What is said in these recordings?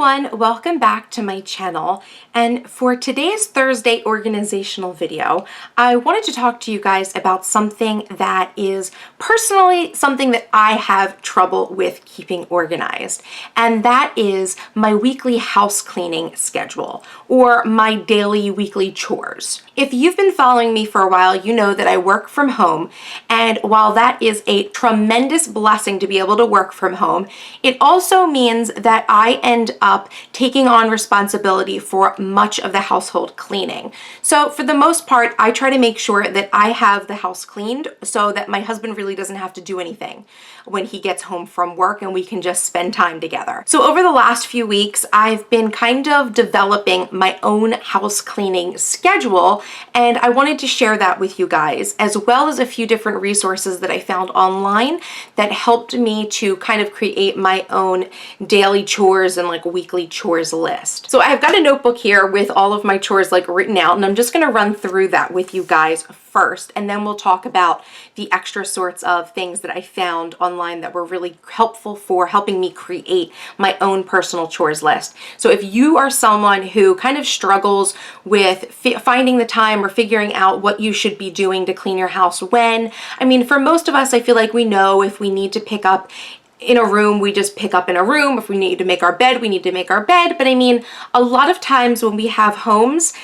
everyone, welcome back to my channel. And for today's Thursday organizational video, I wanted to talk to you guys about something that is personally something that I have trouble with keeping organized. And that is my weekly house cleaning schedule or my daily weekly chores. If you've been following me for a while, you know that I work from home. And while that is a tremendous blessing to be able to work from home, it also means that I end up taking on responsibility for much of the household cleaning. So for the most part, I try to make sure that I have the house cleaned so that my husband really doesn't have to do anything when he gets home from work and we can just spend time together. So over the last few weeks, I've been kind of developing my own house cleaning schedule, and I wanted to share that with you guys, as well as a few different resources that I found online that helped me to kind of create my own daily chores and like weekly chores list. So I've got a notebook here with all of my chores like written out, and I'm just gonna run through that with you guys first, and then we'll talk about the extra sorts of things that I found online that were really helpful for helping me create my own personal chores list. So if you are someone who kind of struggles with finding the time or figuring out what you should be doing to clean your house when, I mean, for most of us, I feel like we know if we need to pick up in a room, we just pick up in a room. If we need to make our bed, we need to make our bed. But I mean, a lot of times when we have homes,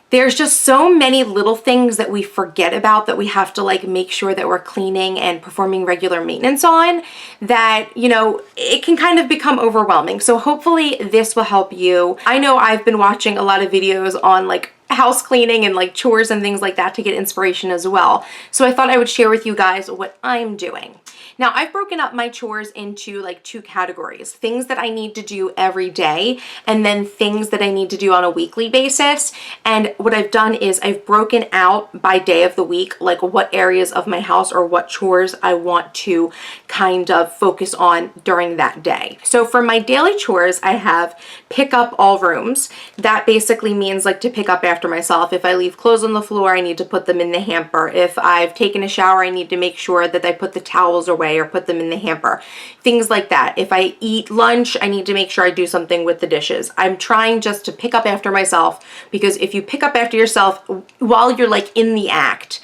there's just so many little things that we forget about that we have to like make sure that we're cleaning and performing regular maintenance on that, you know, it can kind of become overwhelming. So hopefully this will help you. I know I've been watching a lot of videos on like house cleaning and like chores and things like that to get inspiration as well. So I thought I would share with you guys what I'm doing. Now, I've broken up my chores into like two categories: things that I need to do every day, and then things that I need to do on a weekly basis. And what I've done is I've broken out by day of the week, like what areas of my house or what chores I want to kind of focus on during that day. So for my daily chores, I have pick up all rooms. That basically means like to pick up after myself. If I leave clothes on the floor, I need to put them in the hamper. If I've taken a shower, I need to make sure that I put the towels away or put them in the hamper. Things like that. If I eat lunch, I need to make sure I do something with the dishes. I'm trying just to pick up after myself, because if you pick up after yourself while you're like in the act,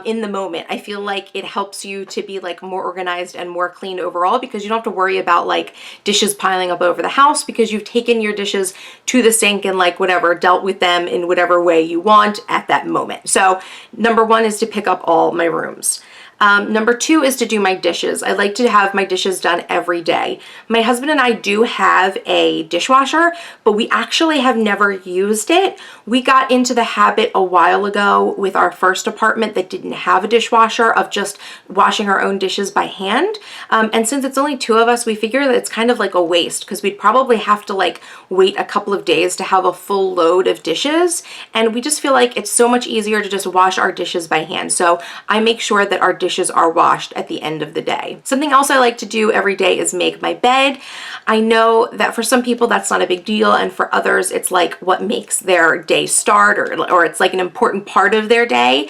in the moment, I feel like it helps you to be like more organized and more clean overall, because you don't have to worry about like dishes piling up over the house, because you've taken your dishes to the sink and like whatever, dealt with them in whatever way you want at that moment. So number one is to pick up all my rooms. Number two is to do my dishes. I like to have my dishes done every day. My husband and I do have a dishwasher, but we actually have never used it. We got into the habit a while ago with our first apartment that didn't have a dishwasher of just washing our own dishes by hand. And since it's only two of us, we figure that it's kind of like a waste, because we'd probably have to like wait a couple of days to have a full load of dishes. And we just feel like it's so much easier to just wash our dishes by hand. So I make sure that our dishes are washed at the end of the day. Something else I like to do every day is make my bed. I know that for some people that's not a big deal, and for others it's like what makes their day start, or it's like an important part of their day.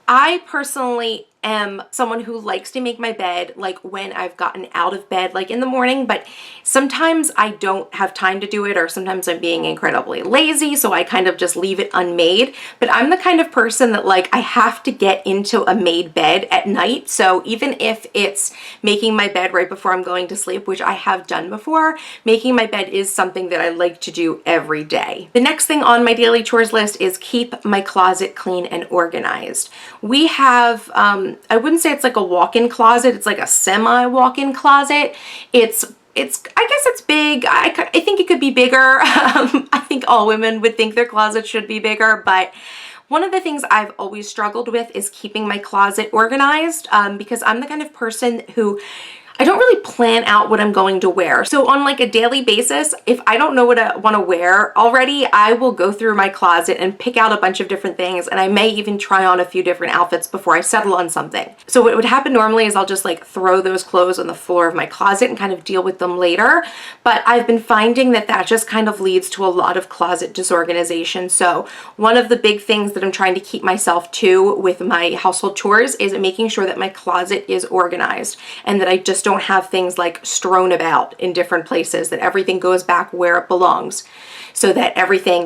I personally am someone who likes to make my bed like when I've gotten out of bed, like in the morning, but sometimes I don't have time to do it, or sometimes I'm being incredibly lazy, so I kind of just leave it unmade. But I'm the kind of person that like I have to get into a made bed at night. So even if it's making my bed right before I'm going to sleep, which I have done before, making my bed is something that I like to do every day. The next thing on my daily chores list is keep my closet clean and organized. We have I wouldn't say it's like a walk-in closet. It's like a semi-walk-in closet. It's I guess it's big. I think it could be bigger. I think all women would think their closet should be bigger, but one of the things I've always struggled with is keeping my closet organized, because I'm the kind of person who I don't really plan out what I'm going to wear. So on like a daily basis, if I don't know what I want to wear already, I will go through my closet and pick out a bunch of different things, and I may even try on a few different outfits before I settle on something. So what would happen normally is I'll just like throw those clothes on the floor of my closet and kind of deal with them later. But I've been finding that that just kind of leads to a lot of closet disorganization. So one of the big things that I'm trying to keep myself to with my household chores is making sure that my closet is organized and that I just don't have things like strewn about in different places, that everything goes back where it belongs, so that everything,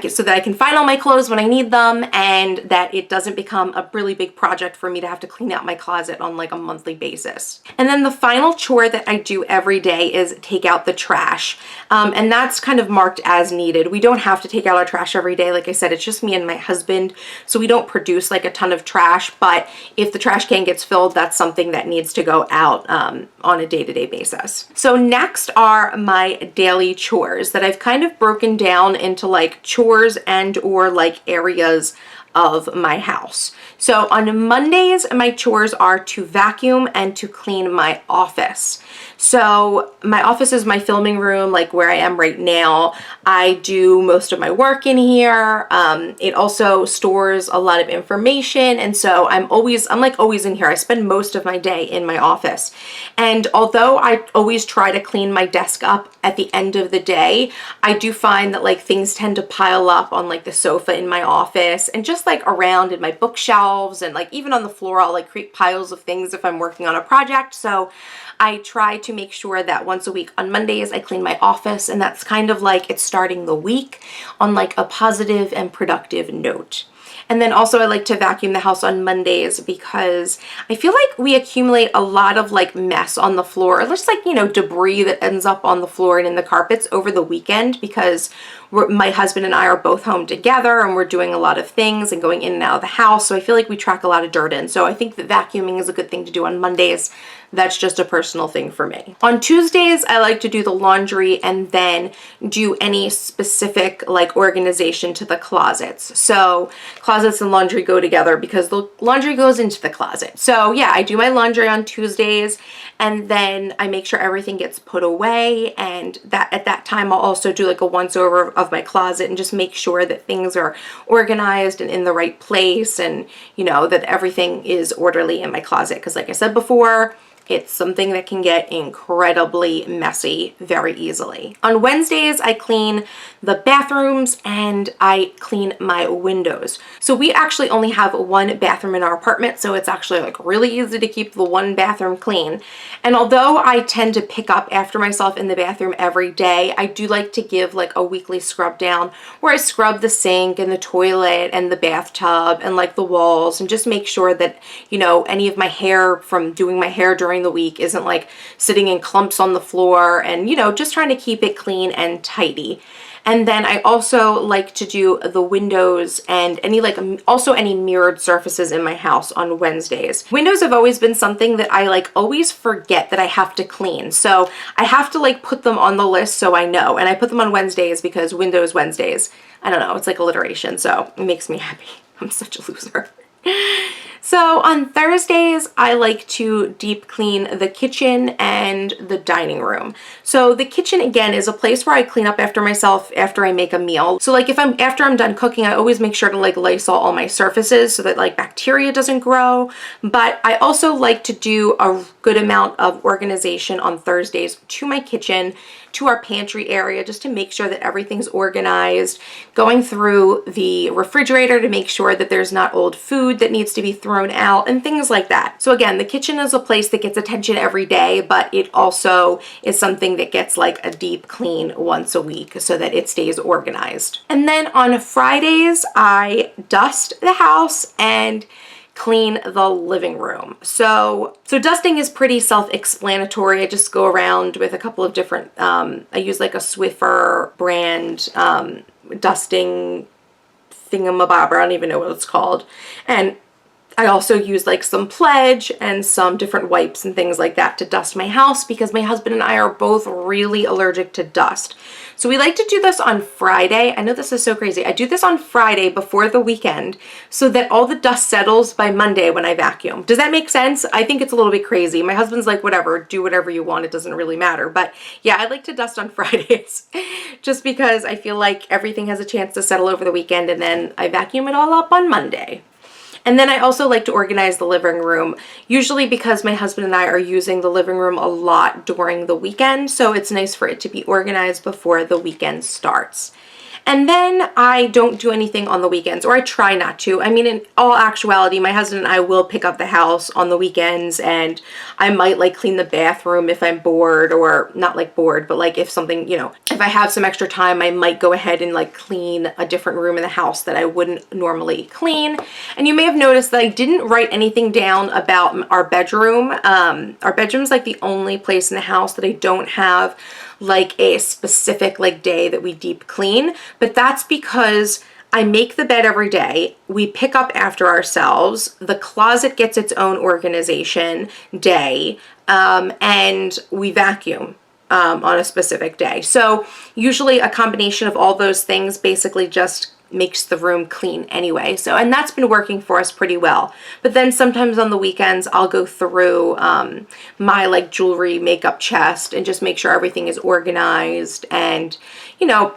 so that I can find all my clothes when I need them, and that it doesn't become a really big project for me to have to clean out my closet on like a monthly basis. And then the final chore that I do every day is take out the trash. And that's kind of marked as needed. We don't have to take out our trash every day. Like I said, it's just me and my husband, so we don't produce like a ton of trash, but if the trash can gets filled, that's something that needs to go out on a day-to-day basis. So next are my daily chores that I've kind of broken down into like chores and or like areas of my house. So on Mondays, my chores are to vacuum and to clean my office. So my office is my filming room, like where I am right now. I do most of my work in here. It also stores a lot of information. And so I'm like always in here. I spend most of my day in my office. And although I always try to clean my desk up at the end of the day, I do find that like things tend to pile up on like the sofa in my office and just like around in my bookshelves, and like even on the floor, I'll like create piles of things if I'm working on a project. So I try to make sure that once a week on Mondays, I clean my office, and that's kind of like it's starting the week on like a positive and productive note. And then also I like to vacuum the house on Mondays because I feel like we accumulate a lot of like mess on the floor, or just like, you know, debris that ends up on the floor and in the carpets over the weekend, because my husband and I are both home together and we're doing a lot of things and going in and out of the house. So I feel like we track a lot of dirt in. So I think that vacuuming is a good thing to do on Mondays. That's just a personal thing for me. On Tuesdays, I like to do the laundry and then do any specific like organization to the closets. So closets and laundry go together because the laundry goes into the closet. So yeah, I do my laundry on Tuesdays, and then I make sure everything gets put away, and that at that time I'll also do like a once over of my closet and just make sure that things are organized and in the right place, and you know, that everything is orderly in my closet, because like I said before, it's something that can get incredibly messy very easily. On Wednesdays, I clean the bathrooms and I clean my windows. So we actually only have one bathroom in our apartment, so it's actually like really easy to keep the one bathroom clean. And although I tend to pick up after myself in the bathroom every day, I do like to give like a weekly scrub down where I scrub the sink and the toilet and the bathtub and like the walls, and just make sure that, you know, any of my hair from doing my hair during the week isn't like sitting in clumps on the floor, and you know, just trying to keep it clean and tidy. And then I also like to do the windows and any like also any mirrored surfaces in my house on Wednesdays. Windows have always been something that I like always forget that I have to clean. So I have to like put them on the list so I know. And I put them on Wednesdays because Windows Wednesdays, I don't know, it's like alliteration, so it makes me happy. I'm such a loser. So on Thursdays, I like to deep clean the kitchen and the dining room. So the kitchen, again, is a place where I clean up after myself after I make a meal. So like after I'm done cooking, I always make sure to like Lysol all my surfaces so that like bacteria doesn't grow. But I also like to do a good amount of organization on Thursdays to my kitchen, to our pantry area, just to make sure that everything's organized, going through the refrigerator to make sure that there's not old food that needs to be thrown out and things like that. So again, the kitchen is a place that gets attention every day, but it also is something that gets like a deep clean once a week so that it stays organized. And then on Fridays, I dust the house and clean the living room. So dusting is pretty self-explanatory. I just go around with a couple of different, I use like a Swiffer brand dusting thingamabobber, I don't even know what it's called. And I also use like some Pledge and some different wipes and things like that to dust my house, because my husband and I are both really allergic to dust. So we like to do this on Friday. I know this is so crazy. I do this on Friday before the weekend so that all the dust settles by Monday when I vacuum. Does that make sense? I think it's a little bit crazy. My husband's like, whatever, do whatever you want. It doesn't really matter. But yeah, I like to dust on Fridays just because I feel like everything has a chance to settle over the weekend, and then I vacuum it all up on Monday. And then I also like to organize the living room, usually because my husband and I are using the living room a lot during the weekend, so it's nice for it to be organized before the weekend starts. And then I don't do anything on the weekends, or I try not to. I mean, in all actuality, my husband and I will pick up the house on the weekends, and I might like clean the bathroom if I'm bored, or not like bored, but like if something, you know, if I have some extra time, I might go ahead and like clean a different room in the house that I wouldn't normally clean. And you may have noticed that I didn't write anything down about our bedroom. Our bedroom's like the only place in the house that I don't have like a specific like day that we deep clean, but that's because I make the bed every day. We pick up after ourselves. The closet gets its own organization day, and we vacuum on a specific day. So usually a combination of all those things basically just makes the room clean anyway. So, and that's been working for us pretty well. But then sometimes on the weekends, I'll go through my like jewelry, makeup chest and just make sure everything is organized, and, you know,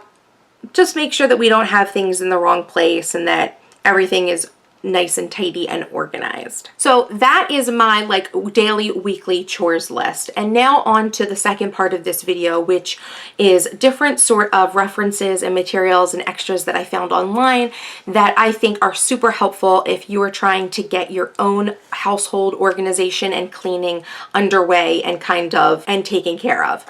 just make sure that we don't have things in the wrong place and that everything is nice and tidy and organized. So that is my like daily, weekly chores list. And now on to the second part of this video, which is different sort of references and materials and extras that I found online that I think are super helpful if you are trying to get your own household organization and cleaning underway and taken care of.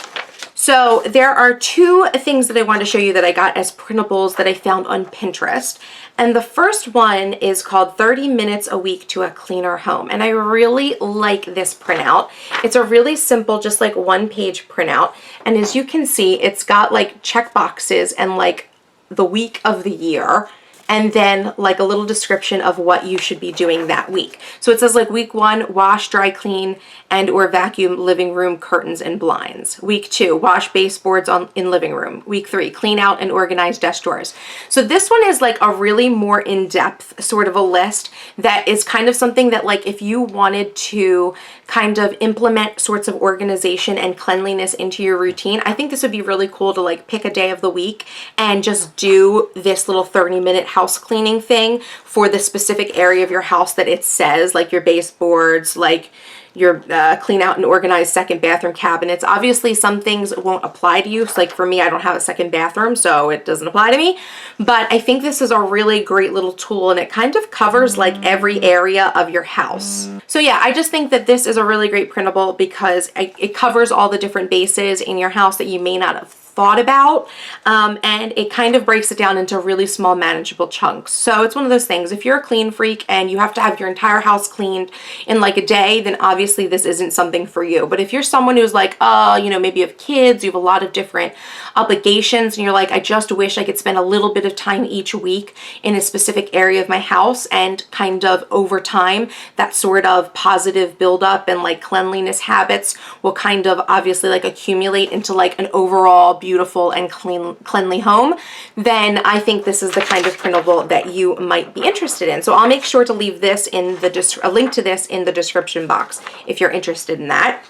So there are two things that I want to show you that I got as printables that I found on Pinterest. And the first one is called 30 Minutes a Week to a Cleaner Home. And I really like this printout. It's a really simple, just like one-page printout. And as you can see, it's got like check boxes and like the week of the year, and then like a little description of what you should be doing that week. So it says like week 1, wash, dry clean, and or vacuum living room curtains and blinds. Week 2, wash baseboards in living room. Week 3, clean out and organize desk drawers. So this one is like a really more in-depth sort of a list that is kind of something that like if you wanted to kind of implement sorts of organization and cleanliness into your routine, I think this would be really cool to like pick a day of the week and just do this little 30-minute house cleaning thing for the specific area of your house that it says, like your baseboards, like your clean out and organize second bathroom cabinets. Obviously some things won't apply to you. So like for me, I don't have a second bathroom, so it doesn't apply to me. But I think this is a really great little tool, and it kind of covers like every area of your house. So yeah, I just think that this is a really great printable because it covers all the different bases in your house that you may not have thought about, and it kind of breaks it down into really small manageable chunks. So it's one of those things, if you're a clean freak and you have to have your entire house cleaned in like a day, then obviously this isn't something for you. But if you're someone who's like, oh, you know, maybe you have kids, you have a lot of different obligations, and you're like, I just wish I could spend a little bit of time each week in a specific area of my house, and kind of over time that sort of positive buildup and like cleanliness habits will kind of obviously like accumulate into like an overall beautiful and cleanly home, then I think this is the kind of printable that you might be interested in. So I'll make sure to leave this in a link to this in the description box if you're interested in that.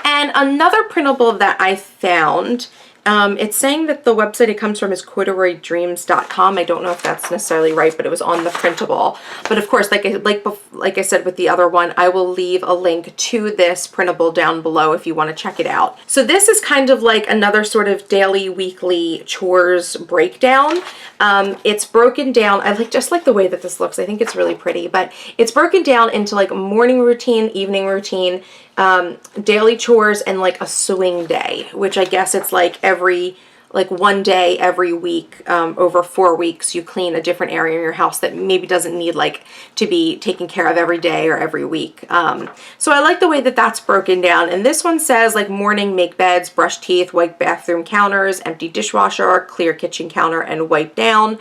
And another printable that I found, it's saying that the website it comes from is corduroydreams.com. I don't know if that's necessarily right, but it was on the printable. But of course, like I said with the other one, I will leave a link to this printable down below if you want to check it out. So this is kind of like another sort of daily, weekly chores breakdown. It's broken down. I just like the way that this looks. I think it's really pretty, but it's broken down into like morning routine, evening routine, daily chores, and like a swing day, which I guess it's like one day every week, over 4 weeks, you clean a different area in your house that maybe doesn't need like to be taken care of every day or every week. So I like the way that that's broken down. And this one says like morning, make beds, brush teeth, wipe bathroom counters, empty dishwasher, clear kitchen counter and wipe down.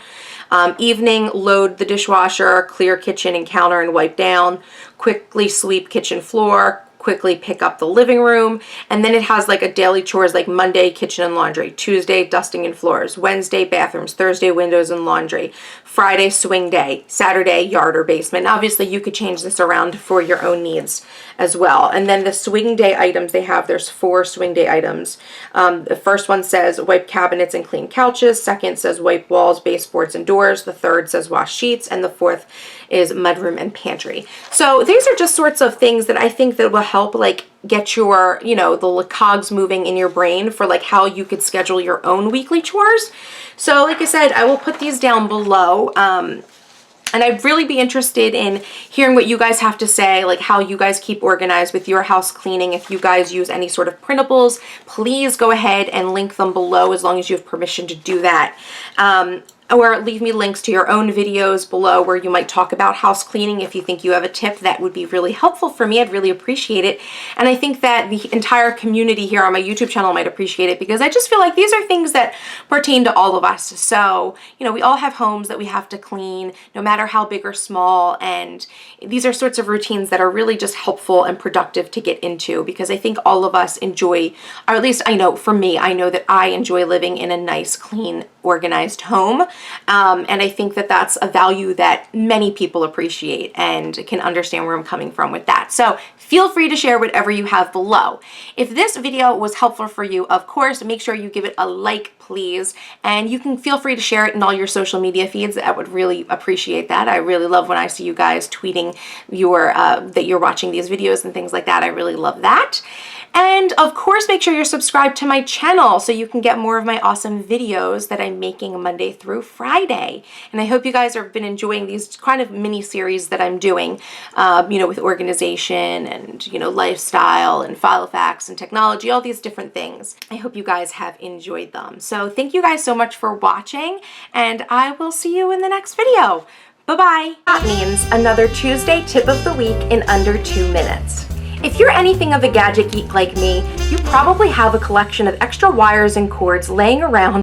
Evening, load the dishwasher, clear kitchen and counter and wipe down, quickly sweep kitchen floor, quickly pick up the living room. And then it has like a daily chores like Monday, kitchen and laundry, Tuesday, dusting and floors, Wednesday, bathrooms, Thursday, windows and laundry, Friday, swing day, Saturday, yard or basement. And obviously you could change this around for your own needs as well. And then the swing day items they have, there's 4 swing day items. The first one says wipe cabinets and clean couches. Second says wipe walls, baseboards and doors. The third says wash sheets. And the fourth is mudroom and pantry. So these are just sorts of things that I think that will help like get your, you know, the cogs moving in your brain for like how you could schedule your own weekly chores. So like I said, I will put these down below. And I'd really be interested in hearing what you guys have to say, like how you guys keep organized with your house cleaning. If you guys use any sort of printables, please go ahead and link them below as long as you have permission to do that. Or leave me links to your own videos below where you might talk about house cleaning. If you think you have a tip that would be really helpful for me, I'd really appreciate it. And I think that the entire community here on my YouTube channel might appreciate it, because I just feel like these are things that pertain to all of us. So, you know, we all have homes that we have to clean, no matter how big or small. And these are sorts of routines that are really just helpful and productive to get into, because I think all of us enjoy, or at least I know for me, I know that I enjoy living in a nice, clean, organized home. And I think that that's a value that many people appreciate and can understand where I'm coming from with that. So feel free to share whatever you have below. If this video was helpful for you, of course, make sure you give it a like, please. And you can feel free to share it in all your social media feeds. I would really appreciate that. I really love when I see you guys tweeting your that you're watching these videos and things like that. I really love that. And of course, make sure you're subscribed to my channel so you can get more of my awesome videos that I'm making Monday through Friday. And I hope you guys have been enjoying these kind of mini series that I'm doing, you know, with organization and, you know, lifestyle and file facts and technology, all these different things. I hope you guys have enjoyed them. So thank you guys so much for watching, and I will see you in the next video. Bye-bye. That means another Tuesday tip of the week in under 2 minutes. If you're anything of a gadget geek like me, you probably have a collection of extra wires and cords laying around